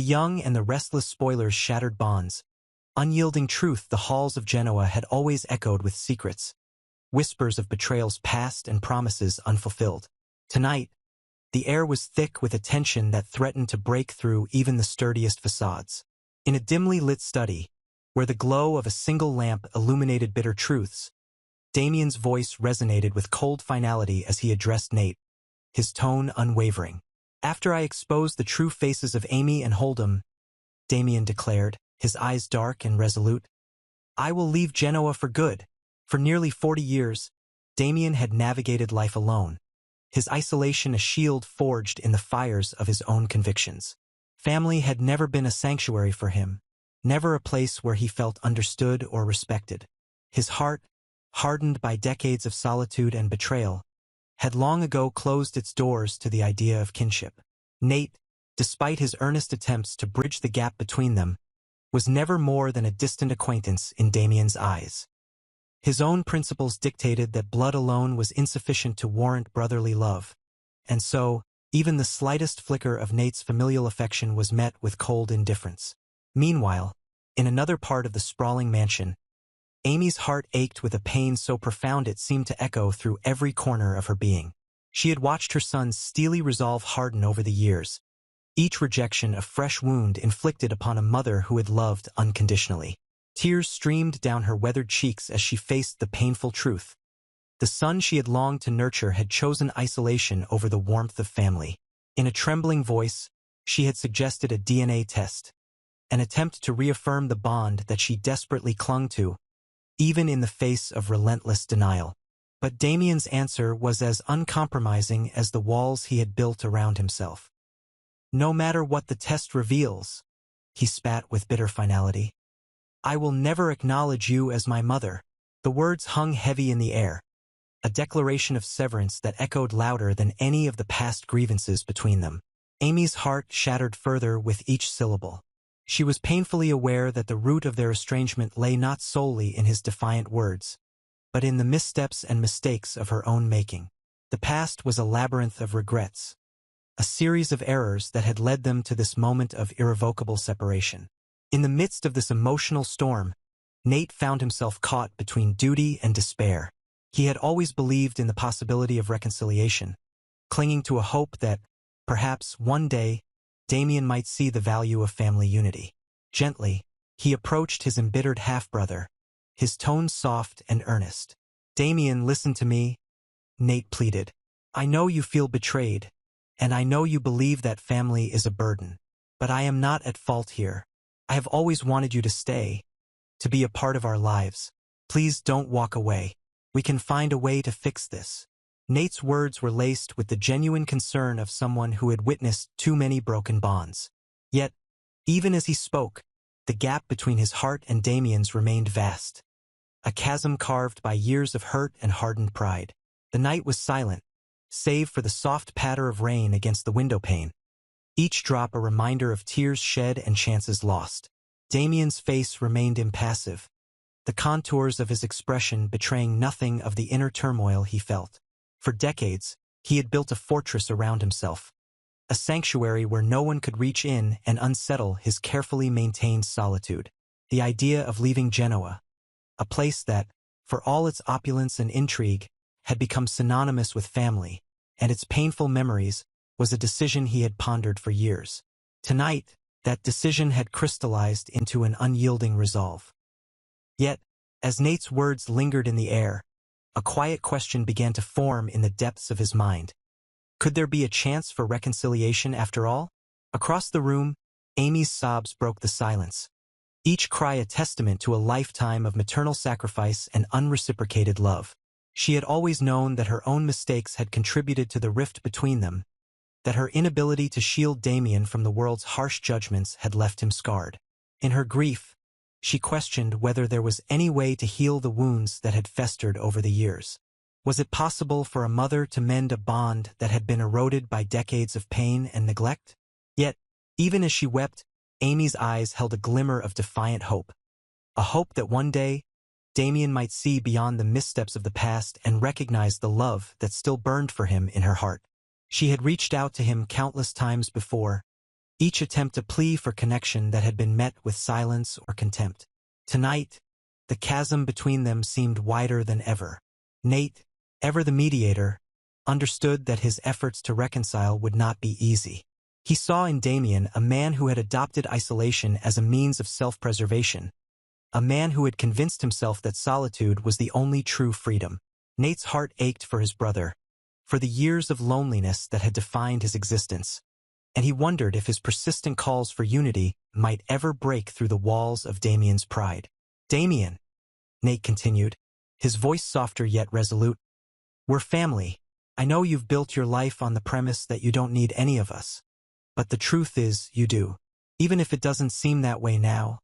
young and the restless spoilers shattered bonds. Unyielding truth, the halls of Genoa had always echoed with secrets, whispers of betrayals past and promises unfulfilled. Tonight, the air was thick with a tension that threatened to break through even the sturdiest facades. In a dimly lit study, where the glow of a single lamp illuminated bitter truths, Damien's voice resonated with cold finality as he addressed Nate, his tone unwavering. "After I expose the true faces of Amy and Holdom," Damien declared, his eyes dark and resolute, "I will leave Genoa for good." For nearly 40 years, Damien had navigated life alone, his isolation a shield forged in the fires of his own convictions. Family had never been a sanctuary for him, never a place where he felt understood or respected. His heart, hardened by decades of solitude and betrayal, had long ago closed its doors to the idea of kinship. Nate, despite his earnest attempts to bridge the gap between them, was never more than a distant acquaintance in Damien's eyes. His own principles dictated that blood alone was insufficient to warrant brotherly love, and so, even the slightest flicker of Nate's familial affection was met with cold indifference. Meanwhile, in another part of the sprawling mansion, Amy's heart ached with a pain so profound it seemed to echo through every corner of her being. She had watched her son's steely resolve harden over the years, each rejection a fresh wound inflicted upon a mother who had loved unconditionally. Tears streamed down her weathered cheeks as she faced the painful truth. The son she had longed to nurture had chosen isolation over the warmth of family. In a trembling voice, she had suggested a DNA test, an attempt to reaffirm the bond that she desperately clung to, even in the face of relentless denial. But Damien's answer was as uncompromising as the walls he had built around himself. "No matter what the test reveals," he spat with bitter finality, "I will never acknowledge you as my mother." The words hung heavy in the air, a declaration of severance that echoed louder than any of the past grievances between them. Amy's heart shattered further with each syllable. She was painfully aware that the root of their estrangement lay not solely in his defiant words, but in the missteps and mistakes of her own making. The past was a labyrinth of regrets, a series of errors that had led them to this moment of irrevocable separation. In the midst of this emotional storm, Nate found himself caught between duty and despair. He had always believed in the possibility of reconciliation, clinging to a hope that, perhaps one day, Damien might see the value of family unity. Gently, he approached his embittered half-brother, his tone soft and earnest. "Damien, listen to me," Nate pleaded. "I know you feel betrayed, and I know you believe that family is a burden, but I am not at fault here. I have always wanted you to stay, to be a part of our lives. Please don't walk away. We can find a way to fix this." Nate's words were laced with the genuine concern of someone who had witnessed too many broken bonds. Yet, even as he spoke, the gap between his heart and Damien's remained vast, a chasm carved by years of hurt and hardened pride. The night was silent, save for the soft patter of rain against the windowpane, each drop a reminder of tears shed and chances lost. Damien's face remained impassive, the contours of his expression betraying nothing of the inner turmoil he felt. For decades, he had built a fortress around himself, a sanctuary where no one could reach in and unsettle his carefully maintained solitude. The idea of leaving Genoa, a place that, for all its opulence and intrigue, had become synonymous with family, and its painful memories, was a decision he had pondered for years. Tonight, that decision had crystallized into an unyielding resolve. Yet, as Nate's words lingered in the air, a quiet question began to form in the depths of his mind. Could there be a chance for reconciliation after all? Across the room, Amy's sobs broke the silence, each cry a testament to a lifetime of maternal sacrifice and unreciprocated love. She had always known that her own mistakes had contributed to the rift between them, that her inability to shield Damien from the world's harsh judgments had left him scarred. In her grief, she questioned whether there was any way to heal the wounds that had festered over the years. Was it possible for a mother to mend a bond that had been eroded by decades of pain and neglect? Yet, even as she wept, Amy's eyes held a glimmer of defiant hope. A hope that one day, Damien might see beyond the missteps of the past and recognize the love that still burned for him in her heart. She had reached out to him countless times before, each attempt a plea for connection that had been met with silence or contempt. Tonight, the chasm between them seemed wider than ever. Nate, ever the mediator, understood that his efforts to reconcile would not be easy. He saw in Damien a man who had adopted isolation as a means of self-preservation, a man who had convinced himself that solitude was the only true freedom. Nate's heart ached for his brother, for the years of loneliness that had defined his existence, and he wondered if his persistent calls for unity might ever break through the walls of Damien's pride. "Damien," Nate continued, his voice softer yet resolute, "we're family. I know you've built your life on the premise that you don't need any of us. But the truth is, you do. Even if it doesn't seem that way now,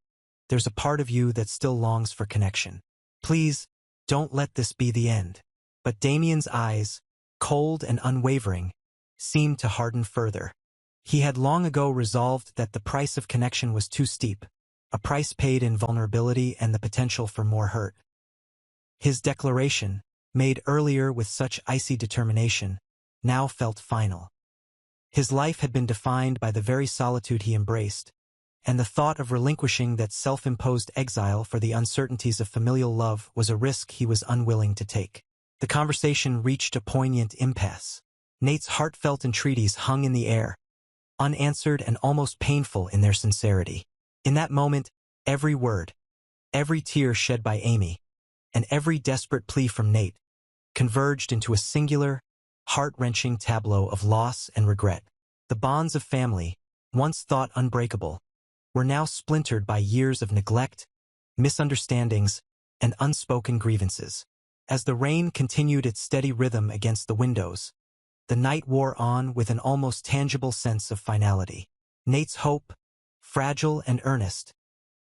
there's a part of you that still longs for connection. Please, don't let this be the end." But Damien's eyes, cold and unwavering, seemed to harden further. He had long ago resolved that the price of connection was too steep, a price paid in vulnerability and the potential for more hurt. His declaration, made earlier with such icy determination, now felt final. His life had been defined by the very solitude he embraced, and the thought of relinquishing that self-imposed exile for the uncertainties of familial love was a risk he was unwilling to take. The conversation reached a poignant impasse. Nate's heartfelt entreaties hung in the air, unanswered and almost painful in their sincerity. In that moment, every word, every tear shed by Amy, and every desperate plea from Nate converged into a singular, heart-wrenching tableau of loss and regret. The bonds of family, once thought unbreakable, were now splintered by years of neglect, misunderstandings, and unspoken grievances. As the rain continued its steady rhythm against the windows, the night wore on with an almost tangible sense of finality. Nate's hope, fragile and earnest,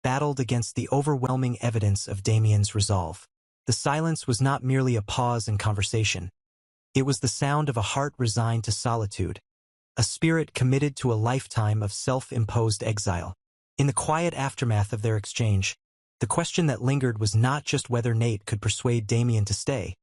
battled against the overwhelming evidence of Damien's resolve. The silence was not merely a pause in conversation. It was the sound of a heart resigned to solitude, a spirit committed to a lifetime of self-imposed exile. In the quiet aftermath of their exchange, the question that lingered was not just whether Nate could persuade Damien to stay,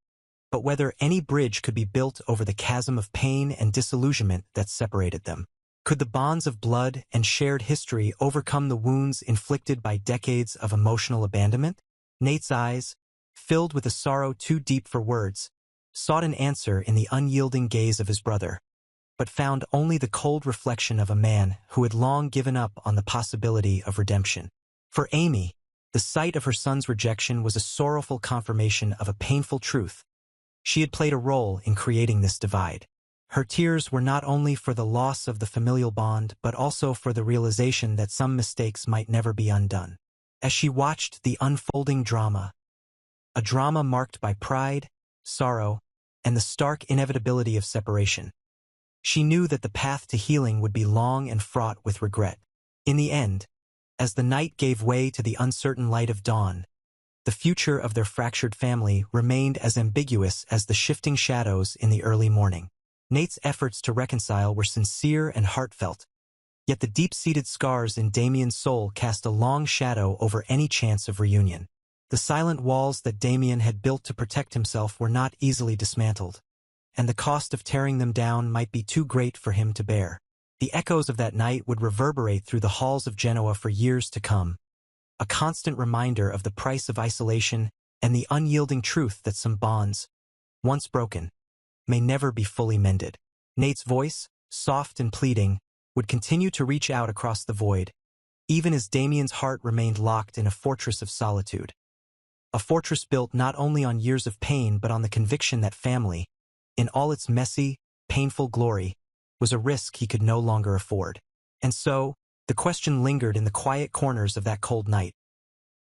but whether any bridge could be built over the chasm of pain and disillusionment that separated them. Could the bonds of blood and shared history overcome the wounds inflicted by decades of emotional abandonment? Nate's eyes, filled with a sorrow too deep for words, sought an answer in the unyielding gaze of his brother, but found only the cold reflection of a man who had long given up on the possibility of redemption. For Amy, the sight of her son's rejection was a sorrowful confirmation of a painful truth. She had played a role in creating this divide. Her tears were not only for the loss of the familial bond, but also for the realization that some mistakes might never be undone. As she watched the unfolding drama, a drama marked by pride, sorrow, and the stark inevitability of separation, she knew that the path to healing would be long and fraught with regret. In the end, as the night gave way to the uncertain light of dawn, the future of their fractured family remained as ambiguous as the shifting shadows in the early morning. Nate's efforts to reconcile were sincere and heartfelt, yet the deep-seated scars in Damien's soul cast a long shadow over any chance of reunion. The silent walls that Damien had built to protect himself were not easily dismantled, and the cost of tearing them down might be too great for him to bear. The echoes of that night would reverberate through the halls of Genoa for years to come, a constant reminder of the price of isolation and the unyielding truth that some bonds, once broken, may never be fully mended. Nate's voice, soft and pleading, would continue to reach out across the void, even as Damien's heart remained locked in a fortress of solitude. A fortress built not only on years of pain but on the conviction that family, in all its messy, painful glory, was a risk he could no longer afford. And so, the question lingered in the quiet corners of that cold night.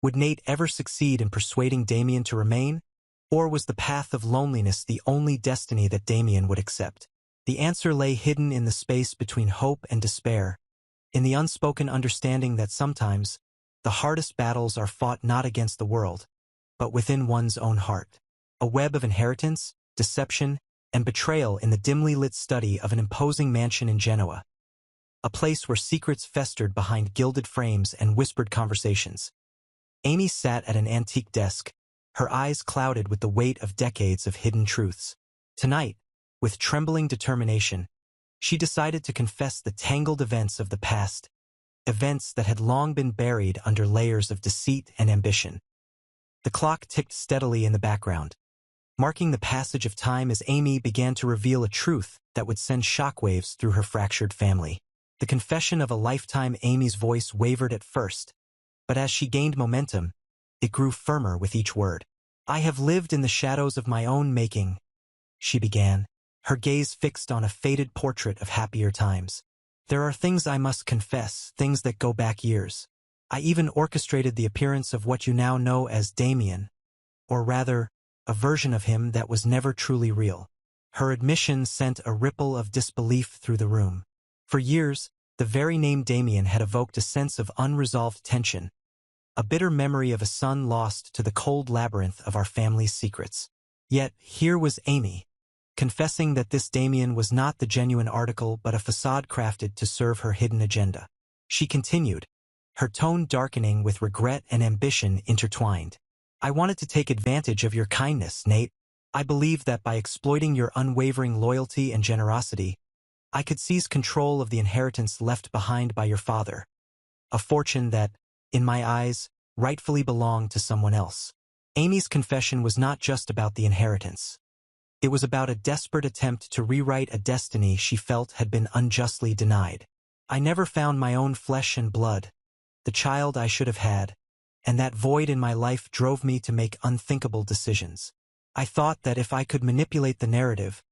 Would Nate ever succeed in persuading Damien to remain? Or was the path of loneliness the only destiny that Damien would accept? The answer lay hidden in the space between hope and despair, in the unspoken understanding that sometimes, the hardest battles are fought not against the world, but within one's own heart. A web of inheritance, deception, and betrayal in the dimly lit study of an imposing mansion in Genoa, a place where secrets festered behind gilded frames and whispered conversations. Amy sat at an antique desk, her eyes clouded with the weight of decades of hidden truths. Tonight, with trembling determination, She decided to confess the tangled events of the past, events that had long been buried under layers of deceit and ambition. The clock ticked steadily in the background, marking the passage of time as Amy began to reveal a truth that would send shockwaves through her fractured family. The confession of a lifetime. Amy's voice wavered at first, but as she gained momentum, it grew firmer with each word. "I have lived in the shadows of my own making," she began, her gaze fixed on a faded portrait of happier times. "There are things I must confess, things that go back years. I even orchestrated the appearance of what you now know as Damien, or rather, a version of him that was never truly real." Her admission sent a ripple of disbelief through the room. For years, the very name Damien had evoked a sense of unresolved tension, a bitter memory of a son lost to the cold labyrinth of our family's secrets. Yet, here was Amy, confessing that this Damien was not the genuine article but a facade crafted to serve her hidden agenda. She continued, her tone darkening with regret and ambition intertwined. "I wanted to take advantage of your kindness, Nate. I believed that by exploiting your unwavering loyalty and generosity, I could seize control of the inheritance left behind by your father, a fortune that, in my eyes, rightfully belonged to someone else." Amy's confession was not just about the inheritance. It was about a desperate attempt to rewrite a destiny she felt had been unjustly denied. "I never found my own flesh and blood, the child I should have had, and that void in my life drove me to make unthinkable decisions. I thought that if I could manipulate the narrative,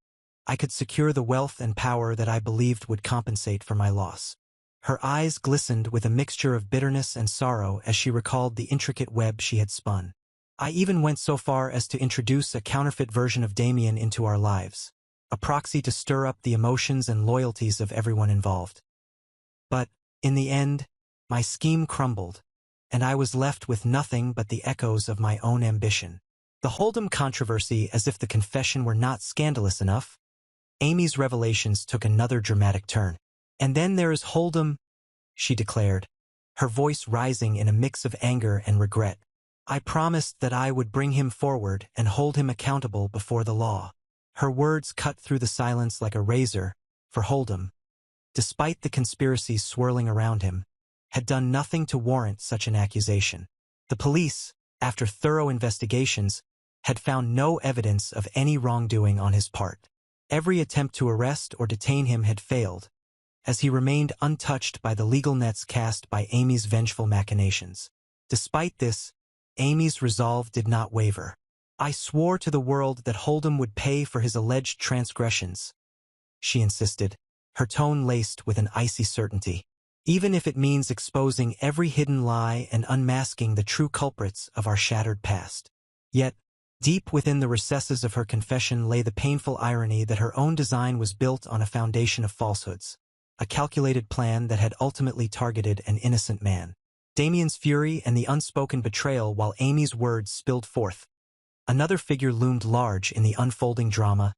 I could secure the wealth and power that I believed would compensate for my loss." Her eyes glistened with a mixture of bitterness and sorrow as she recalled the intricate web she had spun. "I even went so far as to introduce a counterfeit version of Damien into our lives, a proxy to stir up the emotions and loyalties of everyone involved. But, in the end, my scheme crumbled, and I was left with nothing but the echoes of my own ambition." The Holdom controversy. As if the confession were not scandalous enough, Amy's revelations took another dramatic turn. "And then there is Holdom," she declared, her voice rising in a mix of anger and regret. "I promised that I would bring him forward and hold him accountable before the law." Her words cut through the silence like a razor, for Holdom, despite the conspiracies swirling around him, had done nothing to warrant such an accusation. The police, after thorough investigations, had found no evidence of any wrongdoing on his part. Every attempt to arrest or detain him had failed, as he remained untouched by the legal nets cast by Amy's vengeful machinations. Despite this, Amy's resolve did not waver. "I swore to the world that Holdom would pay for his alleged transgressions," she insisted, her tone laced with an icy certainty. "Even if it means exposing every hidden lie and unmasking the true culprits of our shattered past." Yet, deep within the recesses of her confession lay the painful irony that her own design was built on a foundation of falsehoods, a calculated plan that had ultimately targeted an innocent man. Damien's fury and the unspoken betrayal. While Amy's words spilled forth, another figure loomed large in the unfolding drama: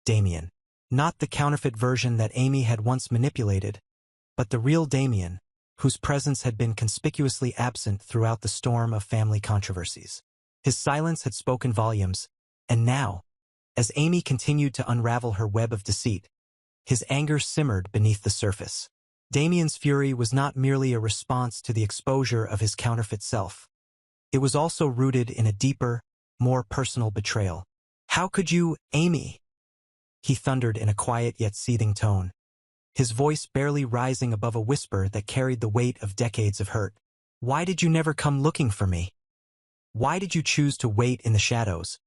Damien. Not the counterfeit version that Amy had once manipulated, but the real Damien, whose presence had been conspicuously absent throughout the storm of family controversies. His silence had spoken volumes, and now, as Amy continued to unravel her web of deceit, his anger simmered beneath the surface. Damien's fury was not merely a response to the exposure of his counterfeit self. It was also rooted in a deeper, more personal betrayal. "How could you, Amy?" he thundered in a quiet yet seething tone, his voice barely rising above a whisper that carried the weight of decades of hurt. "Why did you never come looking for me? Why did you choose to wait in the shadows,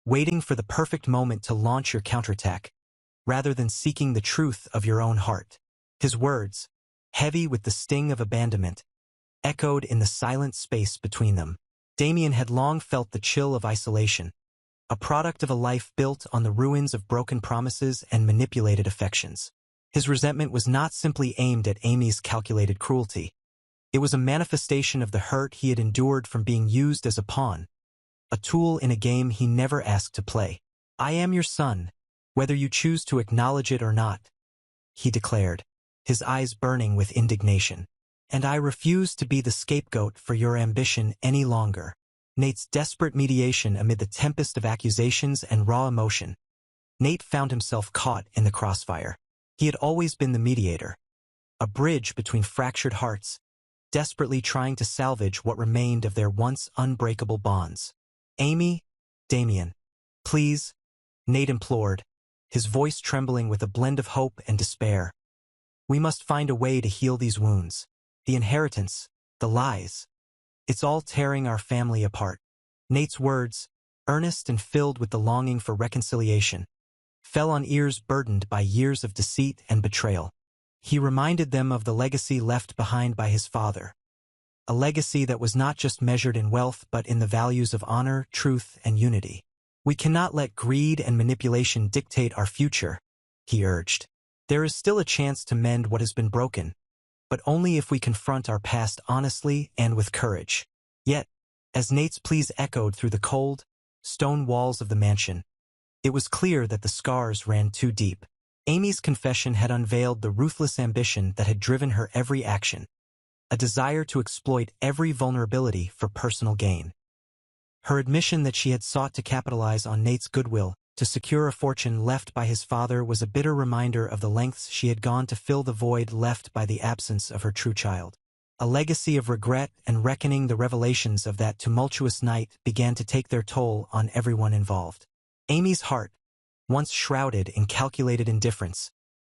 waiting for the perfect moment to launch your counterattack, rather than seeking the truth of your own heart?" His words, heavy with the sting of abandonment, echoed in the silent space between them. Damien had long felt the chill of isolation, a product of a life built on the ruins of broken promises and manipulated affections. His resentment was not simply aimed at Amy's calculated cruelty. It was a manifestation of the hurt he had endured from being used as a pawn, a tool in a game he never asked to play. "I am your son, whether you choose to acknowledge it or not," he declared, his eyes burning with indignation. "And I refuse to be the scapegoat for your ambition any longer." Nate's desperate mediation amid the tempest of accusations and raw emotion. Nate found himself caught in the crossfire. He had always been the mediator, a bridge between fractured hearts, desperately trying to salvage what remained of their once unbreakable bonds. "Amy, Damien, please," Nate implored, his voice trembling with a blend of hope and despair. "We must find a way to heal these wounds. The inheritance, the lies. It's all tearing our family apart." Nate's words, earnest and filled with the longing for reconciliation, fell on ears burdened by years of deceit and betrayal. He reminded them of the legacy left behind by his father, a legacy that was not just measured in wealth but in the values of honor, truth, and unity. "We cannot let greed and manipulation dictate our future," he urged. "There is still a chance to mend what has been broken, but only if we confront our past honestly and with courage." Yet, as Nate's pleas echoed through the cold, stone walls of the mansion, it was clear that the scars ran too deep. Amy's confession had unveiled the ruthless ambition that had driven her every action, a desire to exploit every vulnerability for personal gain. Her admission that she had sought to capitalize on Nate's goodwill to secure a fortune left by his father was a bitter reminder of the lengths she had gone to fill the void left by the absence of her true child. A legacy of regret and reckoning. The revelations of that tumultuous night began to take their toll on everyone involved. Amy's heart, once shrouded in calculated indifference,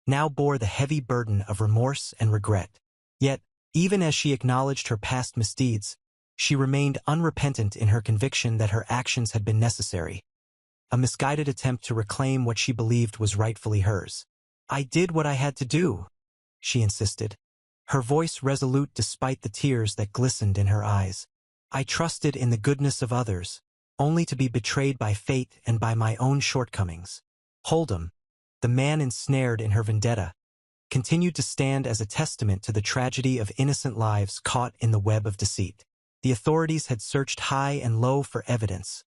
now bore the heavy burden of remorse and regret. Yet, even as she acknowledged her past misdeeds, she remained unrepentant in her conviction that her actions had been necessary, a misguided attempt to reclaim what she believed was rightfully hers. "I did what I had to do," she insisted, her voice resolute despite the tears that glistened in her eyes. "I trusted in the goodness of others, only to be betrayed by fate and by my own shortcomings." Holdom, the man ensnared in her vendetta, continued to stand as a testament to the tragedy of innocent lives caught in the web of deceit. The authorities had searched high and low for evidence,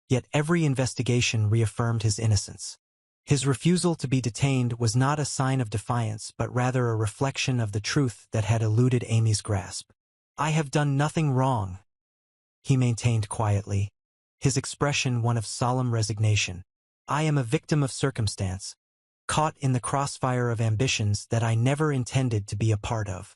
yet every investigation reaffirmed his innocence. His refusal to be detained was not a sign of defiance but rather a reflection of the truth that had eluded Amy's grasp. "I have done nothing wrong," he maintained quietly, his expression one of solemn resignation. "I am a victim of circumstance, caught in the crossfire of ambitions that I never intended to be a part of."